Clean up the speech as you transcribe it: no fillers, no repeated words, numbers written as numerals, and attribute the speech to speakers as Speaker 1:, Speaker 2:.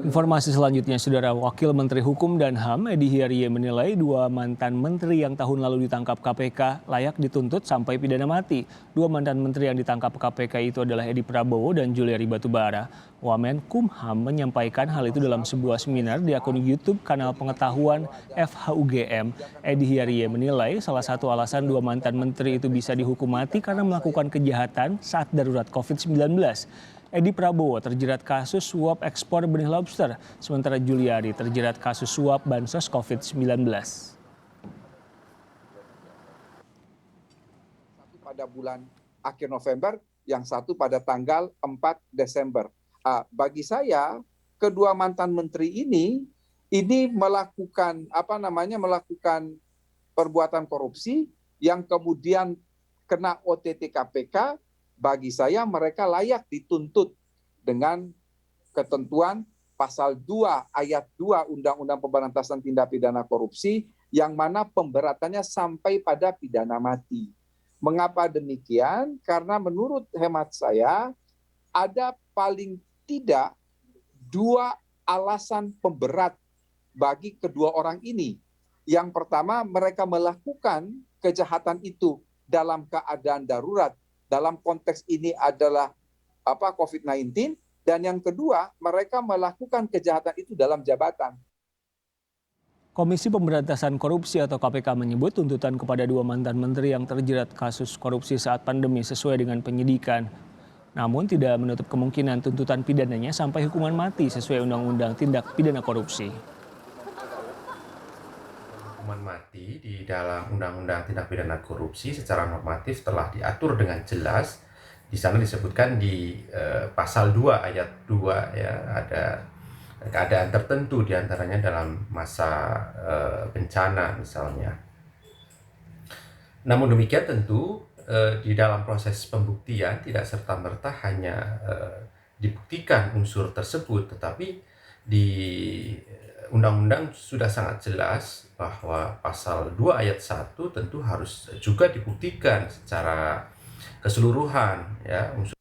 Speaker 1: Informasi selanjutnya, Saudara Wakil Menteri Hukum dan HAM Edi Hiarie menilai dua mantan menteri yang tahun lalu ditangkap KPK layak dituntut sampai pidana mati. Dua mantan menteri yang ditangkap KPK itu adalah Edi Prabowo dan Juliari Batubara. Wamenkumham menyampaikan hal itu dalam sebuah seminar di akun YouTube kanal pengetahuan FHUGM. Edi Hiarie menilai salah satu alasan dua mantan menteri itu bisa dihukum mati karena melakukan kejahatan saat darurat COVID-19. Edi Prabowo terjerat kasus suap ekspor benih lobster, sementara Juliari terjerat kasus suap bansos COVID-19.
Speaker 2: Satu pada bulan akhir November, yang satu pada tanggal 4 Desember. Bagi saya, kedua mantan menteri ini melakukan melakukan perbuatan korupsi yang kemudian kena OTT KPK. Bagi saya mereka layak dituntut dengan ketentuan pasal 2 ayat 2 Undang-Undang Pemberantasan Tindak Pidana Korupsi yang mana pemberatannya sampai pada pidana mati. Mengapa demikian? Karena menurut hemat saya ada paling tidak dua alasan pemberat bagi kedua orang ini. Yang pertama, mereka melakukan kejahatan itu dalam keadaan darurat. Dalam konteks ini adalah COVID-19, dan yang kedua mereka melakukan kejahatan itu dalam jabatan.
Speaker 1: Komisi Pemberantasan Korupsi atau KPK menyebut tuntutan kepada dua mantan menteri yang terjerat kasus korupsi saat pandemi sesuai dengan penyidikan. Namun tidak menutup kemungkinan tuntutan pidananya sampai hukuman mati sesuai Undang-Undang Tindak Pidana Korupsi.
Speaker 3: Hukuman mati di dalam Undang-Undang Tindak Pidana Korupsi secara normatif telah diatur dengan jelas. Di sana disebutkan di pasal 2 ayat 2 ya, ada keadaan tertentu diantaranya dalam masa bencana misalnya. Namun demikian tentu di dalam proses pembuktian tidak serta-merta hanya dibuktikan unsur tersebut, tetapi di Undang-undang sudah sangat jelas bahwa pasal 2 ayat 1 tentu harus juga dibuktikan secara keseluruhan ya unsur